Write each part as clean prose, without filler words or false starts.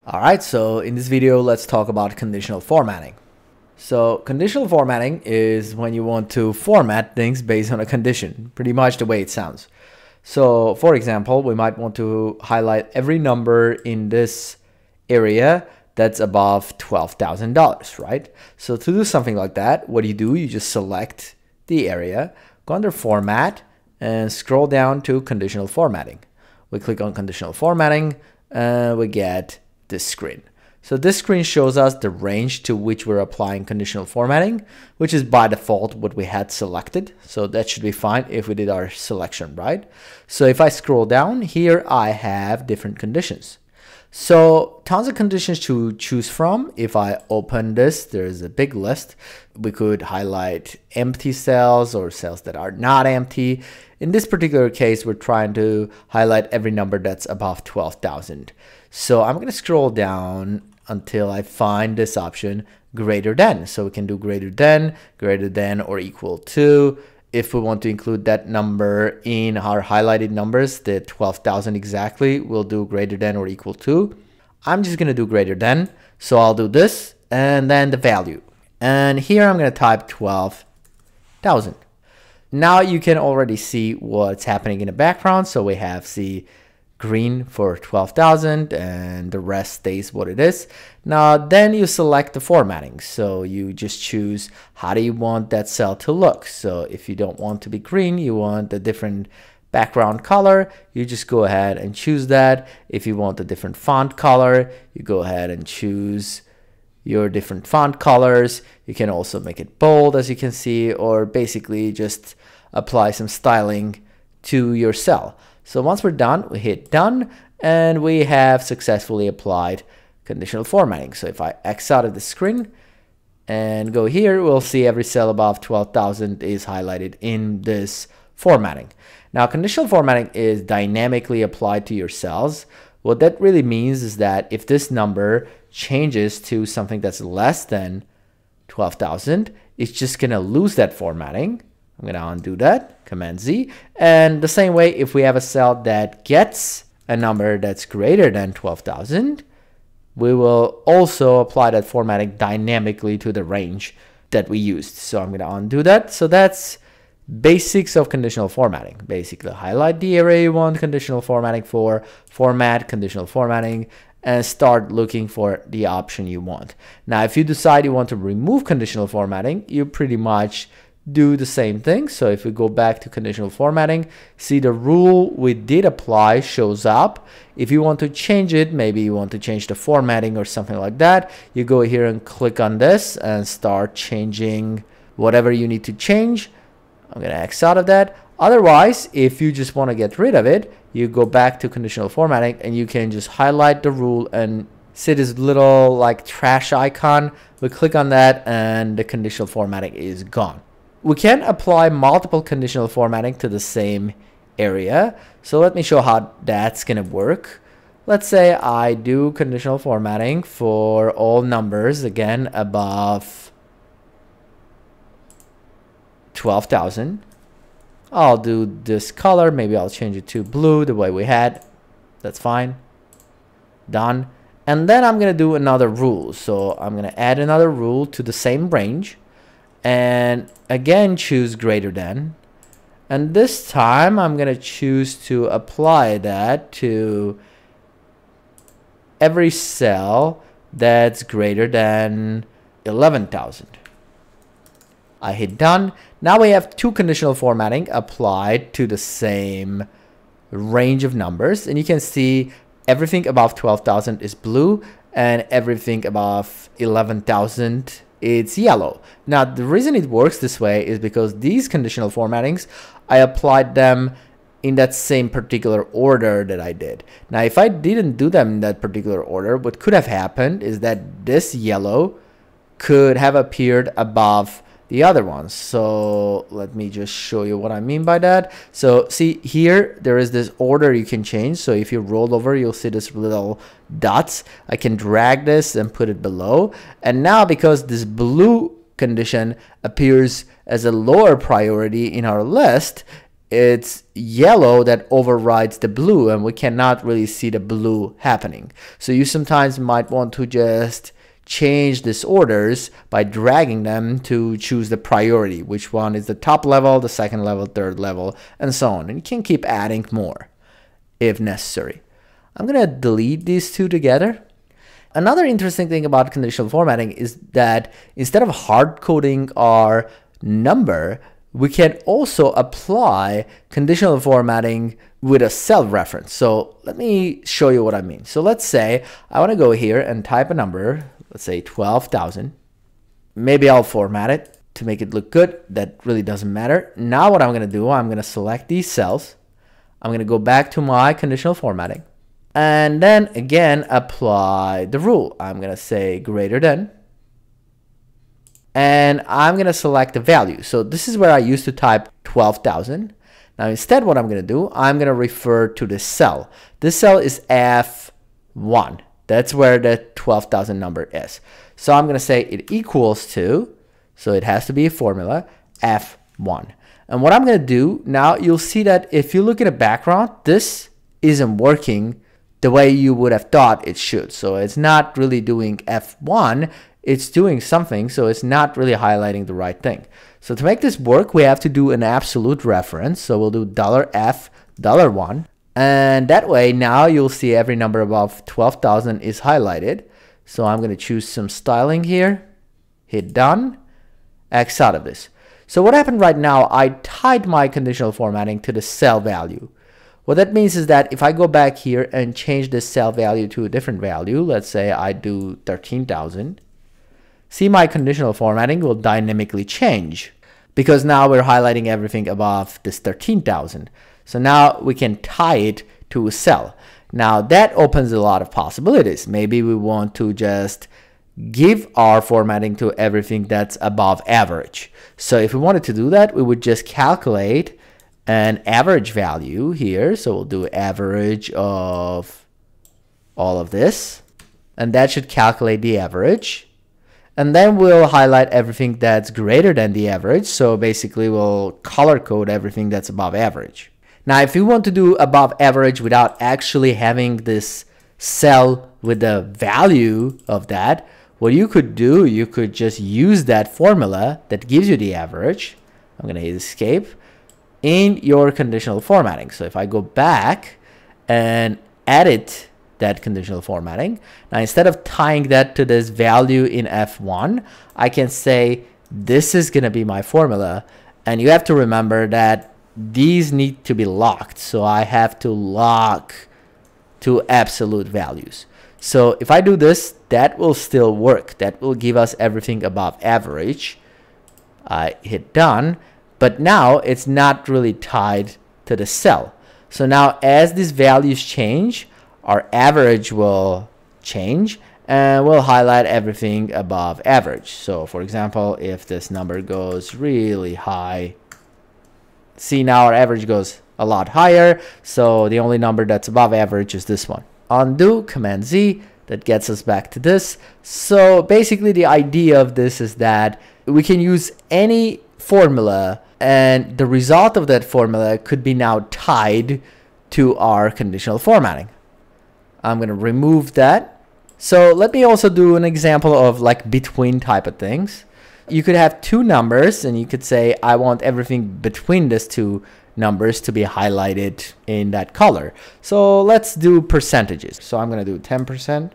Alright, so in this video, let's talk about conditional formatting. So conditional formatting is when you want to format things based on a condition, pretty much the way it sounds. So for example, we might want to highlight every number in this area that's above $12,000, right? So to do something like that, what do? You just select the area, go under Format, and scroll down to Conditional Formatting. We click on Conditional Formatting, and we get this screen. So this screen shows us the range to which we're applying conditional formatting, which is by default what we had selected. So that should be fine if we did our selection right. So if I scroll down here, I have different conditions. So tons of conditions to choose from. If I open this, there's a big list. We could highlight empty cells or cells that are not empty. In this particular case, we're trying to highlight every number that's above 12,000. So I'm going to scroll down until I find this option greater than. So we can do greater than or equal to. If we want to include that number in our highlighted numbers, the 12,000 exactly, we'll do greater than or equal to. I'm just going to do greater than. So I'll do this and then the value. And here I'm going to type 12,000. Now you can already see what's happening in the background. So we have green for 12,000 and the rest stays what it is. Now then you select the formatting. So you just choose how do you want that cell to look. So if you don't want to be green, you want a different background color, you just go ahead and choose that. If you want a different font color, you go ahead and choose your different font colors. You can also make it bold, as you can see, or basically just apply some styling to your cell. So once we're done, we hit done and we have successfully applied conditional formatting. So if I X out of the screen and go here, we'll see every cell above 12,000 is highlighted in this formatting. Now, conditional formatting is dynamically applied to your cells. What that really means is that if this number changes to something that's less than 12,000, it's just going to lose that formatting. I'm going to undo that, Command Z. And the same way, if we have a cell that gets a number that's greater than 12,000, we will also apply that formatting dynamically to the range that we used. So I'm going to undo that. So that's basics of conditional formatting. Basically, highlight the area you want conditional formatting for, format conditional formatting, and start looking for the option you want. Now, if you decide you want to remove conditional formatting, you pretty much do the same thing. So if we go back to conditional formatting, see the rule we did apply shows up. If you want to change it, maybe you want to change the formatting or something like that, you go here and click on this and start changing whatever you need to change. I'm going to X out of that. Otherwise, if you just want to get rid of it, you go back to conditional formatting and you can just highlight the rule and see this little like trash icon. We click on that and the conditional formatting is gone. We can apply multiple conditional formatting to the same area. So let me show how that's going to work. Let's say I do conditional formatting for all numbers, again, above 12,000. I'll do this color. Maybe I'll change it to blue the way we had. That's fine. Done. And then I'm going to do another rule. So I'm going to add another rule to the same range. And again, choose greater than. And this time, I'm going to choose to apply that to every cell that's greater than 11,000. I hit done. Now we have two conditional formatting applied to the same range of numbers. And you can see everything above 12,000 is blue and everything above 11,000 it's yellow. Now, the reason it works this way is because these conditional formattings, I applied them in that same particular order that I did. Now, if I didn't do them in that particular order, what could have happened is that this yellow could have appeared above the other ones. So let me just show you what I mean by that. So see here, there is this order you can change. So if you roll over, you'll see this little dots. I can drag this and put it below. And now because this blue condition appears as a lower priority in our list, it's yellow that overrides the blue, and we cannot really see the blue happening. So you sometimes might want to just change these orders by dragging them to choose the priority, which one is the top level, the second level, third level, and so on. And you can keep adding more if necessary. I'm going to delete these two together. Another interesting thing about conditional formatting is that instead of hard coding our number, we can also apply conditional formatting with a cell reference. So let me show you what I mean. So let's say I want to go here and type a number, let's say 12,000. Maybe I'll format it to make it look good. That really doesn't matter. Now what I'm going to do, I'm going to select these cells. I'm going to go back to my conditional formatting. And then again, apply the rule. I'm going to say greater than. And I'm going to select the value. So this is where I used to type 12,000. Now instead what I'm going to do, I'm going to refer to this cell. This cell is F1. That's where the 12,000 number is. So I'm going to say it equals to, so it has to be a formula, F1. And what I'm going to do, now you'll see that if you look at the background, this isn't working the way you would have thought it should. So it's not really doing F1. It's doing something, so it's not really highlighting the right thing. So to make this work, we have to do an absolute reference. So we'll do $F $1. And that way, now you'll see every number above 12,000 is highlighted. So I'm going to choose some styling here, hit done, X out of this. So what happened right now, I tied my conditional formatting to the cell value. What that means is that if I go back here and change this cell value to a different value, let's say I do 13,000, see, my conditional formatting will dynamically change because now we're highlighting everything above this 13,000. So now we can tie it to a cell. Now that opens a lot of possibilities. Maybe we want to just give our formatting to everything that's above average. So if we wanted to do that, we would just calculate an average value here. So we'll do average of all of this, and that should calculate the average. And then we'll highlight everything that's greater than the average. So basically we'll color code everything that's above average. Now, if you want to do above average without actually having this cell with the value of that, what you could do, you could just use that formula that gives you the average. I'm going to hit escape in your conditional formatting. So if I go back and edit that conditional formatting, now instead of tying that to this value in F1, I can say this is going to be my formula. And you have to remember that these need to be locked. So I have to lock to absolute values. So if I do this, that will still work. That will give us everything above average. I hit done, but now it's not really tied to the cell. So now as these values change, our average will change and we'll highlight everything above average. So for example, if this number goes really high, see, now our average goes a lot higher. So the only number that's above average is this one. Undo, Command Z, that gets us back to this. So basically the idea of this is that we can use any formula and the result of that formula could be now tied to our conditional formatting. I'm going to remove that. So let me also do an example of like between type of things. You could have two numbers and you could say, I want everything between these two numbers to be highlighted in that color. So let's do percentages. So I'm going to do 10%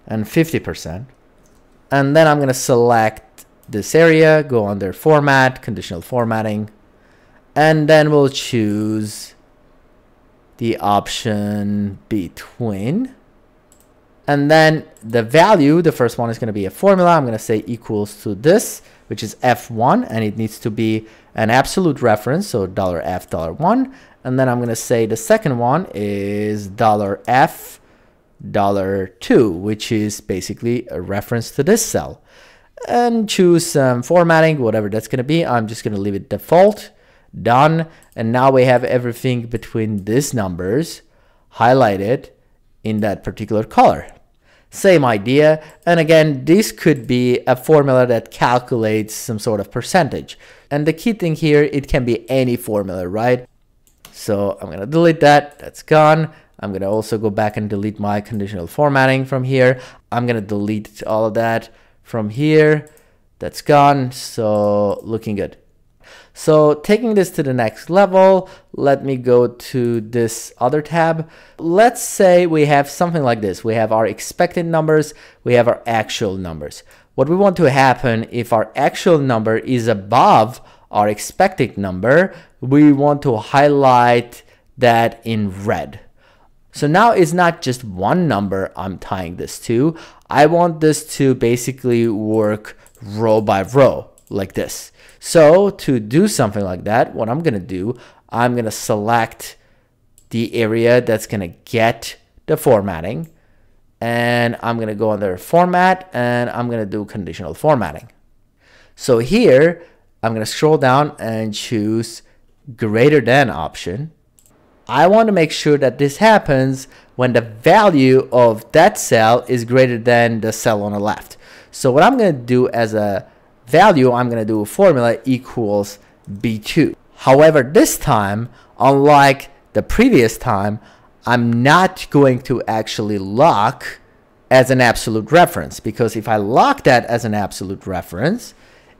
and 50%. And then I'm going to select this area, go under format, conditional formatting, and then we'll choose the option between. And then the value, the first one is going to be a formula. I'm going to say equals to this, which is F1, and it needs to be an absolute reference, so $F $1. And then I'm going to say the second one is $F $2, which is basically a reference to this cell. And choose some formatting, whatever that's going to be. I'm just going to leave it default. Done. And now we have everything between these numbers highlighted in that particular color. Same idea. And again, this could be a formula that calculates some sort of percentage. And the key thing here, it can be any formula, right? So I'm going to delete that. That's gone. I'm going to also go back and delete my conditional formatting from here. I'm going to delete all of that from here. That's gone. So looking good. So taking this to the next level, let me go to this other tab. Let's say we have something like this. We have our expected numbers, we have our actual numbers. What we want to happen if our actual number is above our expected number, we want to highlight that in red. So now it's not just one number I'm tying this to. I want this to basically work row by row like this. So to do something like that, what I'm going to do, I'm going to select the area that's going to get the formatting. And I'm going to go under format and I'm going to do conditional formatting. So here, I'm going to scroll down and choose greater than option. I want to make sure that this happens when the value of that cell is greater than the cell on the left. So what I'm going to do as a value, I'm going to do a formula equals B2. However, this time, unlike the previous time, I'm not going to actually lock as an absolute reference, because if I lock that as an absolute reference,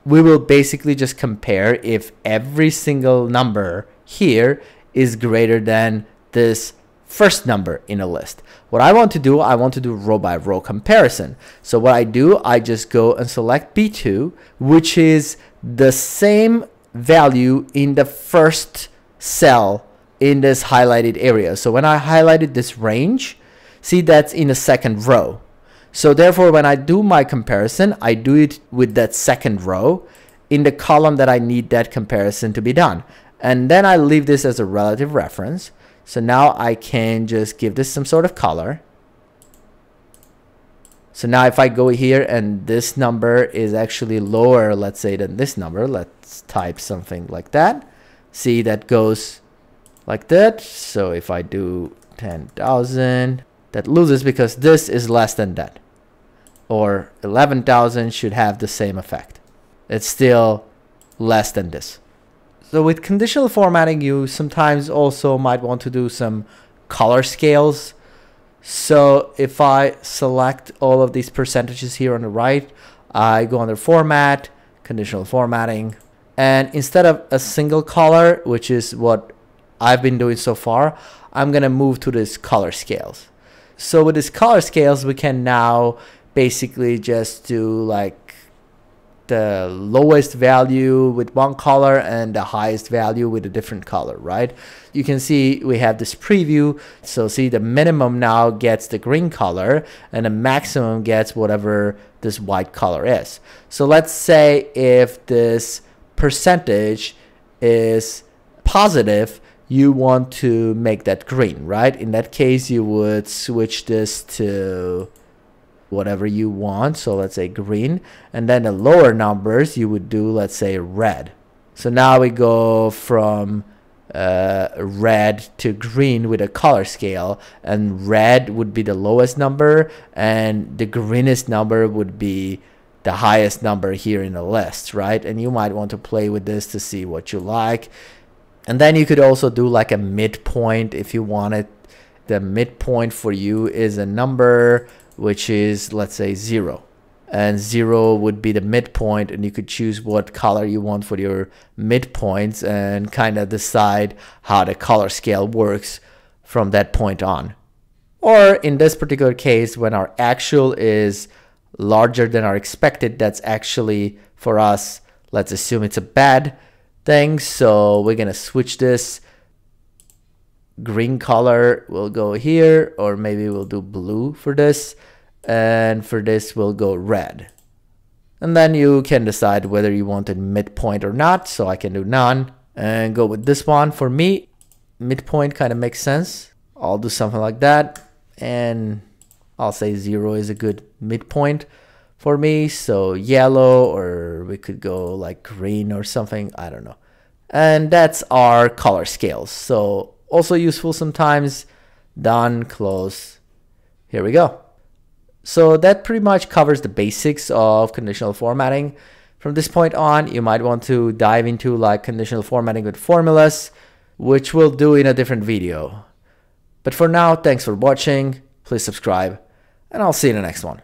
we will basically just compare if every single number here is greater than this first number in a list. What I want to do, I want to do row by row comparison. So what I do, I just go and select B2, which is the same value in the first cell in this highlighted area. So when I highlighted this range, see, that's in the second row. So therefore, when I do my comparison, I do it with that second row in the column that I need that comparison to be done. And then I leave this as a relative reference. So now I can just give this some sort of color. So now if I go here and this number is actually lower, let's say, than this number, let's type something like that. See, that goes like that. So if I do 10,000, that loses because this is less than that. Or 11,000 should have the same effect. It's still less than this. So with conditional formatting, you sometimes also might want to do some color scales. So if I select all of these percentages here on the right, I go under format, conditional formatting, and instead of a single color, which is what I've been doing so far, I'm going to move to this color scales. So with this color scales, we can now basically just do like the lowest value with one color and the highest value with a different color, right? You can see we have this preview. So see, the minimum now gets the green color and the maximum gets whatever this white color is. So let's say if this percentage is positive, you want to make that green, right? In that case, you would switch this to whatever you want. So let's say green, and then the lower numbers you would do, let's say red. So now we go from red to green with a color scale, and red would be the lowest number and the greenest number would be the highest number here in the list, right? And you might want to play with this to see what you like. And then you could also do like a midpoint if you wanted. The midpoint for you is a number which is, let's say, 0. And 0 would be the midpoint, and you could choose what color you want for your midpoints and kind of decide how the color scale works from that point on. Or in this particular case, when our actual is larger than our expected, that's actually for us, let's assume it's a bad thing. So we're going to switch this. Green color will go here, or maybe we'll do blue for this, and for this we'll go red. And then you can decide whether you want a midpoint or not. So I can do none and go with this one. For me, midpoint kind of makes sense. I'll do something like that, and I'll say 0 is a good midpoint for me. So yellow, or we could go like green or something, I don't know. And that's our color scales. So also useful sometimes. Done, close. Here we go. So that pretty much covers the basics of conditional formatting. From this point on, you might want to dive into like conditional formatting with formulas, which we'll do in a different video. But for now, thanks for watching. Please subscribe, and I'll see you in the next one.